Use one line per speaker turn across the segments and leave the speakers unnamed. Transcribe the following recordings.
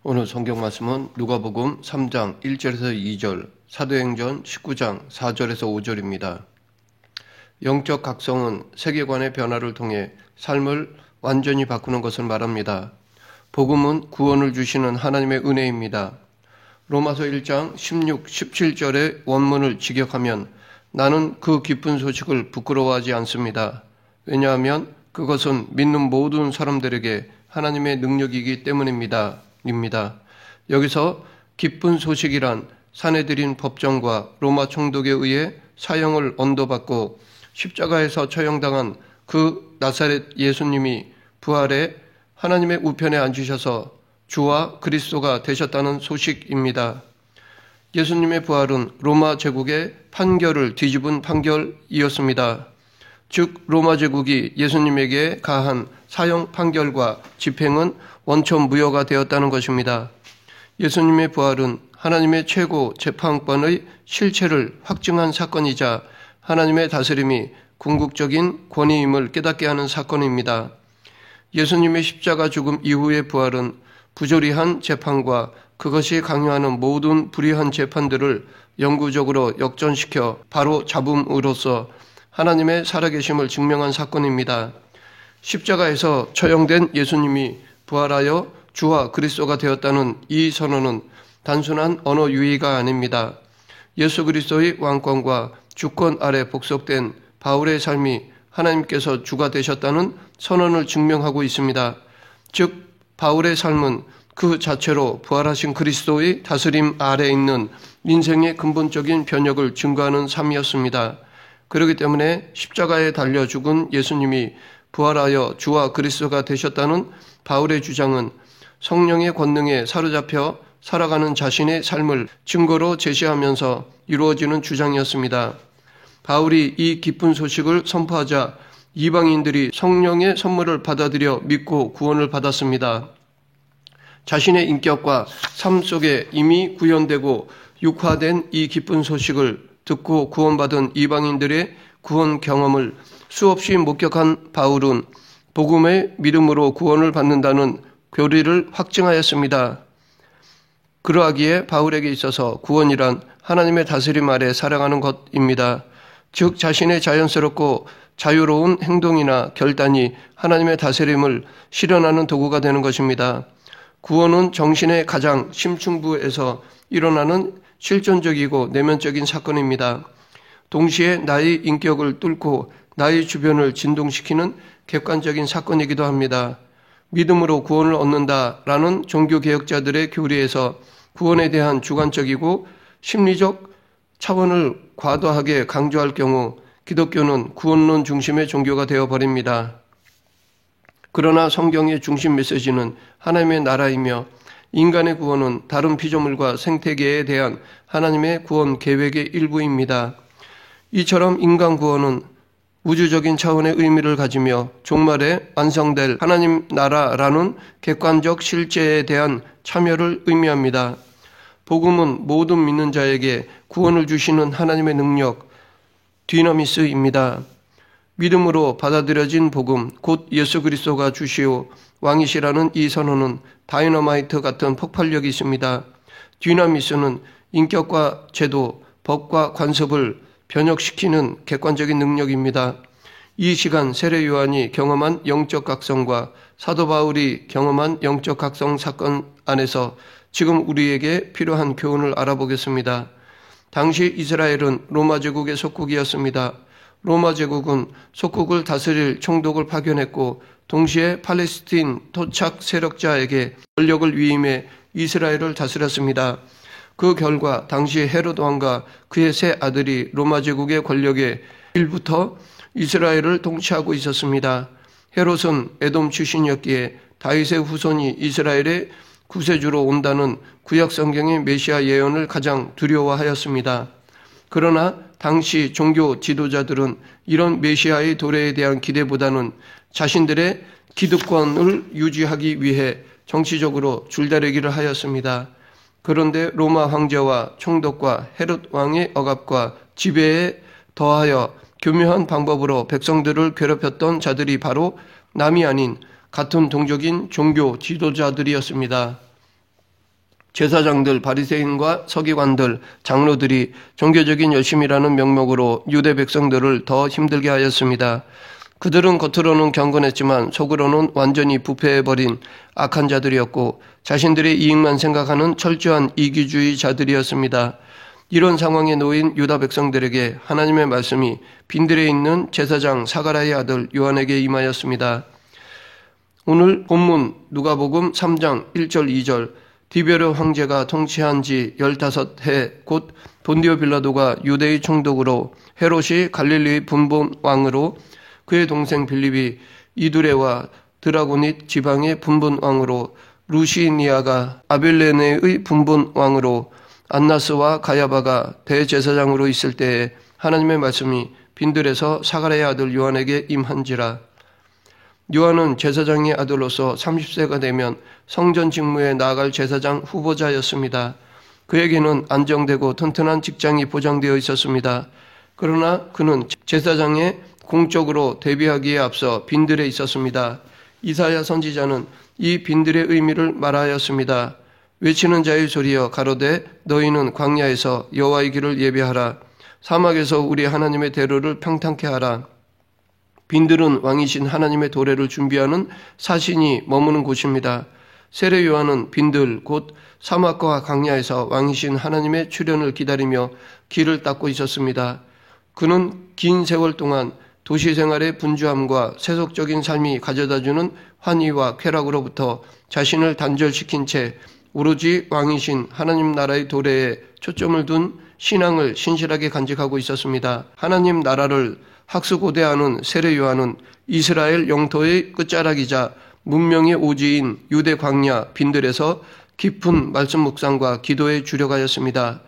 오늘 성경 말씀은 누가복음 3장 1절에서 2절, 사도행전 19장 4절에서 5절입니다. 영적 각성은 세계관의 변화를 통해 삶을 완전히 바꾸는 것을 말합니다. 복음은 구원을 주시는 하나님의 은혜입니다. 로마서 1장 16, 17절의 원문을 직역하면 나는 그 기쁜 소식을 부끄러워하지 않습니다. 왜냐하면 그것은 믿는 모든 사람들에게 하나님의 능력이기 때문입니다. 여기서 기쁜 소식이란 사내들인 법정과 로마 총독에 의해 사형을 언도받고 십자가에서 처형당한 그 나사렛 예수님이 부활해 하나님의 우편에 앉으셔서 주와 그리스도가 되셨다는 소식입니다. 예수님의 부활은 로마 제국의 판결을 뒤집은 판결이었습니다. 즉 로마 제국이 예수님에게 가한 사형 판결과 집행은 원천 무효가 되었다는 것입니다. 예수님의 부활은 하나님의 최고 재판권의 실체를 확증한 사건이자 하나님의 다스림이 궁극적인 권위임을 깨닫게 하는 사건입니다. 예수님의 십자가 죽음 이후의 부활은 부조리한 재판과 그것이 강요하는 모든 불의한 재판들을 영구적으로 역전시켜 바로 잡음으로써 하나님의 살아계심을 증명한 사건입니다. 십자가에서 처형된 예수님이 부활하여 주와 그리스도가 되었다는 이 선언은 단순한 언어 유희가 아닙니다. 예수 그리스도의 왕권과 주권 아래 복속된 바울의 삶이 하나님께서 주가 되셨다는 선언을 증명하고 있습니다. 즉 바울의 삶은 그 자체로 부활하신 그리스도의 다스림 아래 있는 인생의 근본적인 변혁을 증거하는 삶이었습니다. 그렇기 때문에 십자가에 달려 죽은 예수님이 부활하여 주와 그리스도가 되셨다는 바울의 주장은 성령의 권능에 사로잡혀 살아가는 자신의 삶을 증거로 제시하면서 이루어지는 주장이었습니다. 바울이 이 기쁜 소식을 선포하자 이방인들이 성령의 선물을 받아들여 믿고 구원을 받았습니다. 자신의 인격과 삶 속에 이미 구현되고 육화된 이 기쁜 소식을 듣고 구원받은 이방인들의 구원 경험을 수없이 목격한 바울은 복음의 믿음으로 구원을 받는다는 교리를 확증하였습니다. 그러하기에 바울에게 있어서 구원이란 하나님의 다스림 아래 살아가는 것입니다. 즉 자신의 자연스럽고 자유로운 행동이나 결단이 하나님의 다스림을 실현하는 도구가 되는 것입니다. 구원은 정신의 가장 심층부에서 일어나는 실존적이고 내면적인 사건입니다. 동시에 나의 인격을 뚫고 나의 주변을 진동시키는 객관적인 사건이기도 합니다. 믿음으로 구원을 얻는다라는 종교개혁자들의 교리에서 구원에 대한 주관적이고 심리적 차원을 과도하게 강조할 경우 기독교는 구원론 중심의 종교가 되어버립니다. 그러나 성경의 중심 메시지는 하나님의 나라이며 인간의 구원은 다른 피조물과 생태계에 대한 하나님의 구원 계획의 일부입니다. 이처럼 인간 구원은 우주적인 차원의 의미를 가지며 종말에 완성될 하나님 나라라는 객관적 실제에 대한 참여를 의미합니다. 복음은 모든 믿는 자에게 구원을 주시는 하나님의 능력, 디너미스입니다. 믿음으로 받아들여진 복음, 곧 예수 그리스도가 주시오 왕이시라는 이 선언은 다이너마이트 같은 폭발력이 있습니다. 디너미스는 인격과 제도, 법과 관습을 변혁시키는 객관적인 능력입니다. 이 시간 세례 요한이 경험한 영적 각성과 사도 바울이 경험한 영적 각성 사건 안에서 지금 우리에게 필요한 교훈을 알아보겠습니다. 당시 이스라엘은 로마 제국의 속국이었습니다. 로마 제국은 속국을 다스릴 총독을 파견했고 동시에 팔레스틴 토착 세력자에게 권력을 위임해 이스라엘을 다스렸습니다. 그 결과 당시 헤롯 왕과 그의 세 아들이 로마 제국의 권력의 일부터 이스라엘을 통치하고 있었습니다. 헤롯은 에돔 출신이었기에 다윗의 후손이 이스라엘의 구세주로 온다는 구약 성경의 메시아 예언을 가장 두려워하였습니다. 그러나 당시 종교 지도자들은 이런 메시아의 도래에 대한 기대보다는 자신들의 기득권을 유지하기 위해 정치적으로 줄다리기를 하였습니다. 그런데 로마 황제와 총독과 헤롯 왕의 억압과 지배에 더하여 교묘한 방법으로 백성들을 괴롭혔던 자들이 바로 남이 아닌 같은 동족인 종교 지도자들이었습니다. 제사장들, 바리새인과 서기관들, 장로들이 종교적인 열심이라는 명목으로 유대 백성들을 더 힘들게 하였습니다. 그들은 겉으로는 경건했지만 속으로는 완전히 부패해버린 악한 자들이었고 자신들의 이익만 생각하는 철저한 이기주의자들이었습니다. 이런 상황에 놓인 유다 백성들에게 하나님의 말씀이 빈들에 있는 제사장 사가랴의 아들 요한에게 임하였습니다. 오늘 본문 누가복음 3장 1절 2절 디베르 황제가 통치한 지 15해 곧 본디오 빌라도가 유대의 총독으로 헤롯이 갈릴리의 분본 왕으로 그의 동생 빌립이 이두레와 드라고닛 지방의 분본 왕으로 루시니아가 아빌레네의 분본 왕으로 안나스와 가야바가 대제사장으로 있을 때에 하나님의 말씀이 빈들에서 사가랴의 아들 요한에게 임한지라. 요한은 제사장의 아들로서 30세가 되면 성전 직무에 나아갈 제사장 후보자였습니다. 그에게는 안정되고 튼튼한 직장이 보장되어 있었습니다. 그러나 그는 제사장에 공적으로 데뷔하기에 앞서 빈들에 있었습니다. 이사야 선지자는 이 빈들의 의미를 말하였습니다. 외치는 자의 소리여 가로되 너희는 광야에서 여호와의 길을 예비하라. 사막에서 우리 하나님의 대로를 평탄케 하라. 빈들은 왕이신 하나님의 도래를 준비하는 사신이 머무는 곳입니다. 세례 요한은 빈들 곧 사막과 광야에서 왕이신 하나님의 출현을 기다리며 길을 닦고 있었습니다. 그는 긴 세월 동안 도시 생활의 분주함과 세속적인 삶이 가져다주는 환희와 쾌락으로부터 자신을 단절시킨 채 오로지 왕이신 하나님 나라의 도래에 초점을 둔 신앙을 신실하게 간직하고 있었습니다. 하나님 나라를 학수고대하는 세례 요한은 이스라엘 영토의 끝자락이자 문명의 오지인 유대 광야 빈들에서 깊은 말씀 묵상과 기도에 주력하였습니다.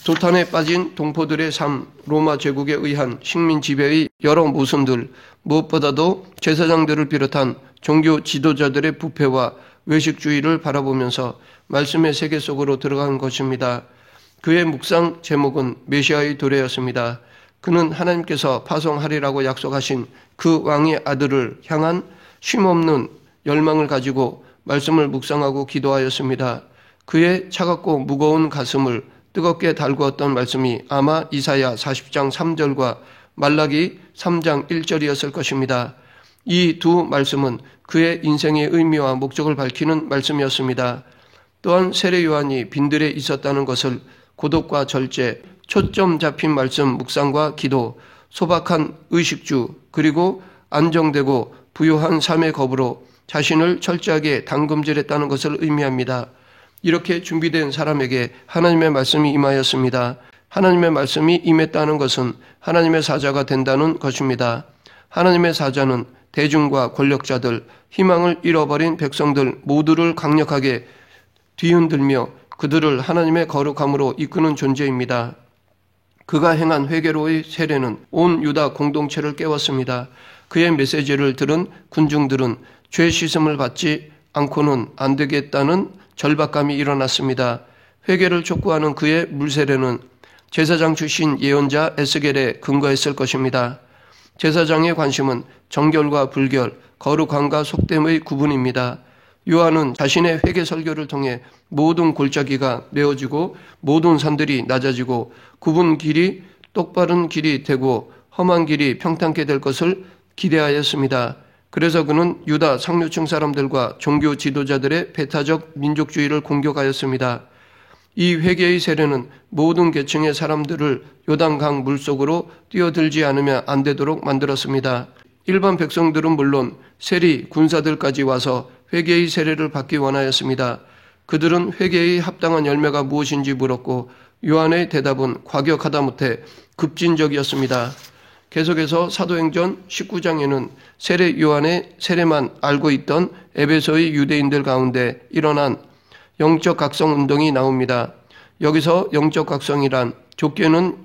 도탄에 빠진 동포들의 삶, 로마 제국에 의한 식민 지배의 여러 모순들, 무엇보다도 제사장들을 비롯한 종교 지도자들의 부패와 외식주의를 바라보면서 말씀의 세계 속으로 들어간 것입니다. 그의 묵상 제목은 메시아의 도래였습니다. 그는 하나님께서 파송하리라고 약속하신 그 왕의 아들을 향한 쉼없는 열망을 가지고 말씀을 묵상하고 기도하였습니다. 그의 차갑고 무거운 가슴을 뜨겁게 달구었던 말씀이 아마 이사야 40장 3절과 말라기 3장 1절이었을 것입니다. 이 두 말씀은 그의 인생의 의미와 목적을 밝히는 말씀이었습니다. 또한 세례 요한이 빈들에 있었다는 것을 고독과 절제, 초점 잡힌 말씀 묵상과 기도, 소박한 의식주, 그리고 안정되고 부유한 삶의 겁으로 자신을 철저하게 담금질했다는 것을 의미합니다. 이렇게 준비된 사람에게 하나님의 말씀이 임하였습니다. 하나님의 말씀이 임했다는 것은 하나님의 사자가 된다는 것입니다. 하나님의 사자는 대중과 권력자들, 희망을 잃어버린 백성들 모두를 강력하게 뒤흔들며 그들을 하나님의 거룩함으로 이끄는 존재입니다. 그가 행한 회개로의 세례는 온 유다 공동체를 깨웠습니다. 그의 메시지를 들은 군중들은 죄 씻음을 받지 않고는 안 되겠다는 절박감이 일어났습니다. 회개를 촉구하는 그의 물세례는 제사장 출신 예언자 에스겔에 근거했을 것입니다. 제사장의 관심은 정결과 불결, 거룩함과 속됨의 구분입니다. 요한은 자신의 회개 설교를 통해 모든 골짜기가 메어지고 모든 산들이 낮아지고 굽은 길이 똑바른 길이 되고 험한 길이 평탄케 될 것을 기대하였습니다. 그래서 그는 유다 상류층 사람들과 종교 지도자들의 배타적 민족주의를 공격하였습니다. 이 회개의 세례는 모든 계층의 사람들을 요단강 물속으로 뛰어들지 않으면 안 되도록 만들었습니다. 일반 백성들은 물론 세리, 군사들까지 와서 회개의 세례를 받기 원하였습니다. 그들은 회개의 합당한 열매가 무엇인지 물었고 요한의 대답은 과격하다 못해 급진적이었습니다. 계속해서 사도행전 19장에는 세례 요한의 세례만 알고 있던 에베소의 유대인들 가운데 일어난 영적 각성 운동이 나옵니다. 여기서 영적 각성이란 좁게는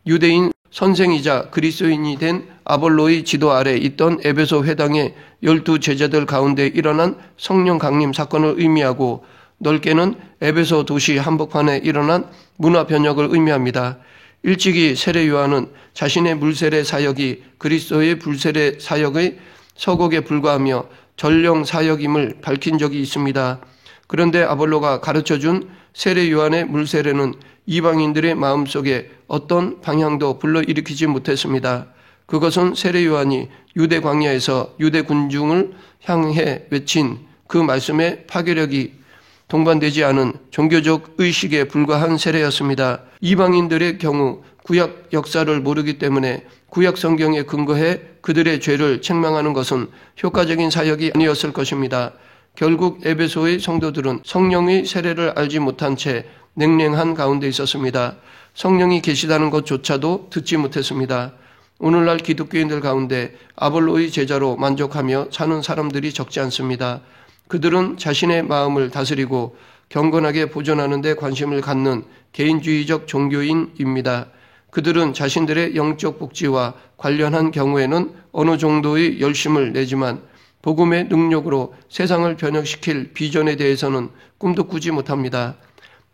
유대인 선생이자 그리스도인이 된 아볼로의 지도 아래 있던 에베소 회당의 12 제자들 가운데 일어난 성령 강림 사건을 의미하고 넓게는 에베소 도시 한복판에 일어난 문화 변혁을 의미합니다. 일찍이 세례 요한은 자신의 물세례 사역이 그리스도의 불세례 사역의 서곡에 불과하며 전령 사역임을 밝힌 적이 있습니다. 그런데 아볼로가 가르쳐준 세례 요한의 물세례는 이방인들의 마음속에 어떤 방향도 불러일으키지 못했습니다. 그것은 세례 요한이 유대 광야에서 유대 군중을 향해 외친 그 말씀의 파괴력이 동반되지 않은 종교적 의식에 불과한 세례였습니다. 이방인들의 경우 구약 역사를 모르기 때문에 구약 성경에 근거해 그들의 죄를 책망하는 것은 효과적인 사역이 아니었을 것입니다. 결국 에베소의 성도들은 성령의 세례를 알지 못한 채 냉랭한 가운데 있었습니다. 성령이 계시다는 것조차도 듣지 못했습니다. 오늘날 기독교인들 가운데 아볼로의 제자로 만족하며 사는 사람들이 적지 않습니다. 그들은 자신의 마음을 다스리고 경건하게 보존하는 데 관심을 갖는 개인주의적 종교인입니다. 그들은 자신들의 영적 복지와 관련한 경우에는 어느 정도의 열심을 내지만 복음의 능력으로 세상을 변혁시킬 비전에 대해서는 꿈도 꾸지 못합니다.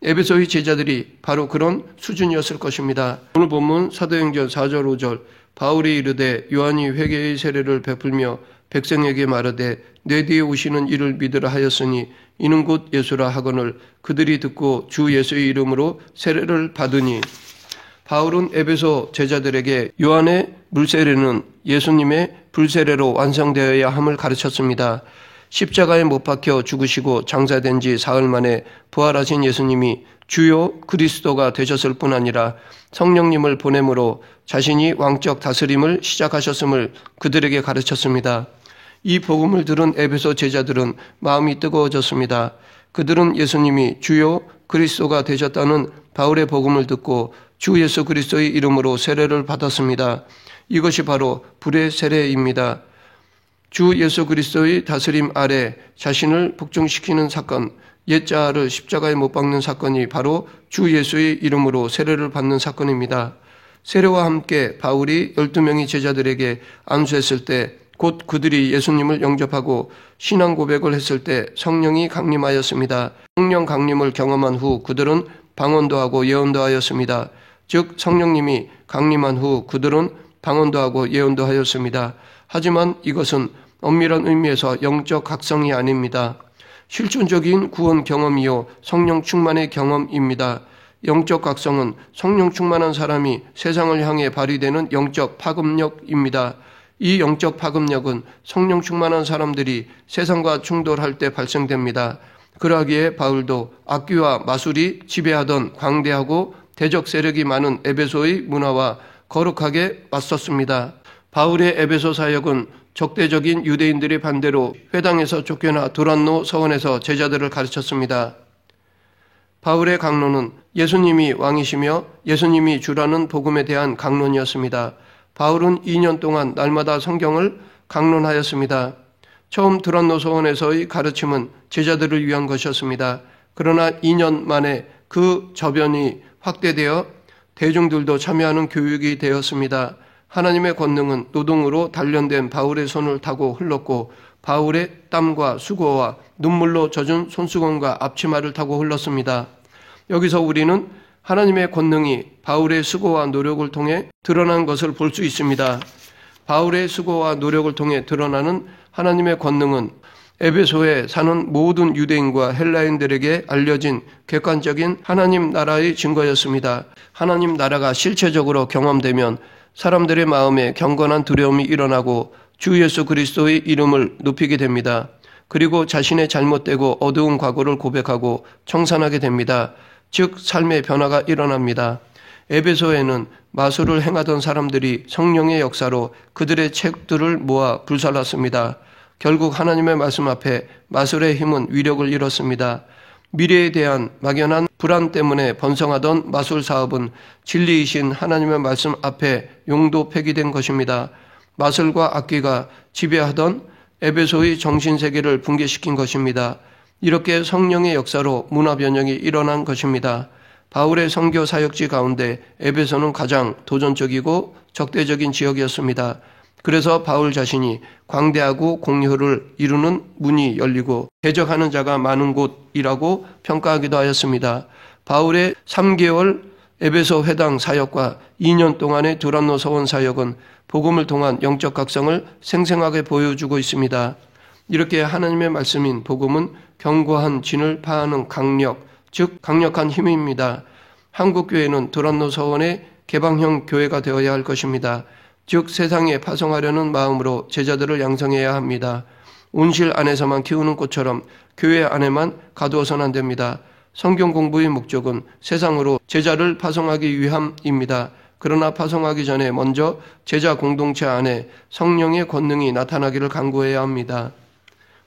에베소의 제자들이 바로 그런 수준이었을 것입니다. 오늘 본문 사도행전 4절 5절 바울이 이르되 요한이 회개의 세례를 베풀며 백성에게 말하되 내 뒤에 오시는 이를 믿으라 하였으니 이는 곧 예수라 하거늘 그들이 듣고 주 예수의 이름으로 세례를 받으니 바울은 에베소 제자들에게 요한의 물세례는 예수님의 불세례로 완성되어야 함을 가르쳤습니다. 십자가에 못 박혀 죽으시고 장사된 지 사흘 만에 부활하신 예수님이 주요 그리스도가 되셨을 뿐 아니라 성령님을 보냄으로 자신이 왕적 다스림을 시작하셨음을 그들에게 가르쳤습니다. 이 복음을 들은 에베소 제자들은 마음이 뜨거워졌습니다. 그들은 예수님이 주요 그리스도가 되셨다는 바울의 복음을 듣고 주 예수 그리스도의 이름으로 세례를 받았습니다. 이것이 바로 불의 세례입니다. 주 예수 그리스도의 다스림 아래 자신을 복종시키는 사건, 옛자를 십자가에 못 박는 사건이 바로 주 예수의 이름으로 세례를 받는 사건입니다. 세례와 함께 바울이 12명의 제자들에게 안수했을 때 곧 그들이 예수님을 영접하고 신앙 고백을 했을 때 성령이 강림하였습니다. 성령 강림을 경험한 후 그들은 방언도 하고 예언도 하였습니다. 즉 성령님이 강림한 후 그들은 방언도 하고 예언도 하였습니다. 하지만 이것은 엄밀한 의미에서 영적 각성이 아닙니다. 실존적인 구원 경험이요 성령 충만의 경험입니다. 영적 각성은 성령 충만한 사람이 세상을 향해 발휘되는 영적 파급력입니다. 이 영적 파급력은 성령 충만한 사람들이 세상과 충돌할 때 발생됩니다. 그러기에 바울도 악기와 마술이 지배하던 광대하고 대적 세력이 많은 에베소의 문화와 거룩하게 맞섰습니다. 바울의 에베소 사역은 적대적인 유대인들의 반대로 회당에서 쫓겨나 두란노 서원에서 제자들을 가르쳤습니다. 바울의 강론은 예수님이 왕이시며 예수님이 주라는 복음에 대한 강론이었습니다. 바울은 2년 동안 날마다 성경을 강론하였습니다. 처음 두란노 서원에서의 가르침은 제자들을 위한 것이었습니다. 그러나 2년 만에 그 저변이 확대되어 대중들도 참여하는 교육이 되었습니다. 하나님의 권능은 노동으로 단련된 바울의 손을 타고 흘렀고 바울의 땀과 수고와 눈물로 젖은 손수건과 앞치마를 타고 흘렀습니다. 여기서 우리는 하나님의 권능이 바울의 수고와 노력을 통해 드러난 것을 볼 수 있습니다. 바울의 수고와 노력을 통해 드러나는 하나님의 권능은 에베소에 사는 모든 유대인과 헬라인들에게 알려진 객관적인 하나님 나라의 증거였습니다. 하나님 나라가 실체적으로 경험되면 사람들의 마음에 경건한 두려움이 일어나고 주 예수 그리스도의 이름을 높이게 됩니다. 그리고 자신의 잘못되고 어두운 과거를 고백하고 청산하게 됩니다. 즉 삶의 변화가 일어납니다. 에베소에는 마술을 행하던 사람들이 성령의 역사로 그들의 책들을 모아 불살랐습니다. 결국 하나님의 말씀 앞에 마술의 힘은 위력을 잃었습니다. 미래에 대한 막연한 불안 때문에 번성하던 마술 사업은 진리이신 하나님의 말씀 앞에 용도 폐기된 것입니다. 마술과 악기가 지배하던 에베소의 정신세계를 붕괴시킨 것입니다. 이렇게 성령의 역사로 문화 변형이 일어난 것입니다. 바울의 선교 사역지 가운데 에베소는 가장 도전적이고 적대적인 지역이었습니다. 그래서 바울 자신이 광대하고 공효를 이루는 문이 열리고 대적하는 자가 많은 곳이라고 평가하기도 하였습니다. 바울의 3개월 에베소 회당 사역과 2년 동안의 두란노 서원 사역은 복음을 통한 영적 각성을 생생하게 보여주고 있습니다. 이렇게 하나님의 말씀인 복음은 견고한 진을 파하는 강력, 즉 강력한 힘입니다. 한국교회는 두란노 서원의 개방형 교회가 되어야 할 것입니다. 즉 세상에 파송하려는 마음으로 제자들을 양성해야 합니다. 온실 안에서만 키우는 꽃처럼 교회 안에만 가두어서는 안 됩니다. 성경 공부의 목적은 세상으로 제자를 파송하기 위함입니다. 그러나 파송하기 전에 먼저 제자 공동체 안에 성령의 권능이 나타나기를 간구해야 합니다.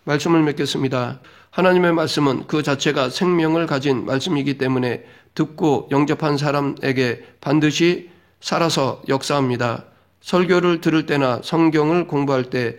말씀을 맺겠습니다. 하나님의 말씀은 그 자체가 생명을 가진 말씀이기 때문에 듣고 영접한 사람에게 반드시 살아서 역사합니다. 설교를 들을 때나 성경을 공부할 때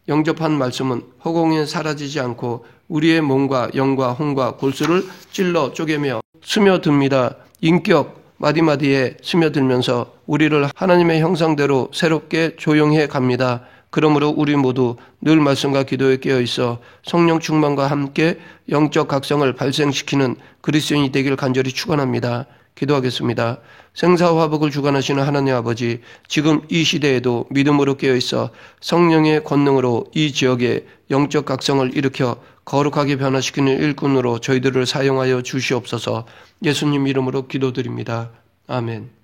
영접한 말씀은 허공에 사라지지 않고 우리의 몸과 영과 혼과 골수를 찔러 쪼개며 스며듭니다. 인격 마디마디에 스며들면서 우리를 하나님의 형상대로 새롭게 조형해 갑니다. 그러므로 우리 모두 늘 말씀과 기도에 깨어 있어 성령 충만과 함께 영적 각성을 발생시키는 그리스도인이 되길 간절히 축원합니다. 기도하겠습니다. 생사화복을 주관하시는 하나님 아버지, 지금 이 시대에도 믿음으로 깨어 있어 성령의 권능으로 이 지역에 영적 각성을 일으켜 거룩하게 변화시키는 일꾼으로 저희들을 사용하여 주시옵소서. 예수님 이름으로 기도드립니다. 아멘.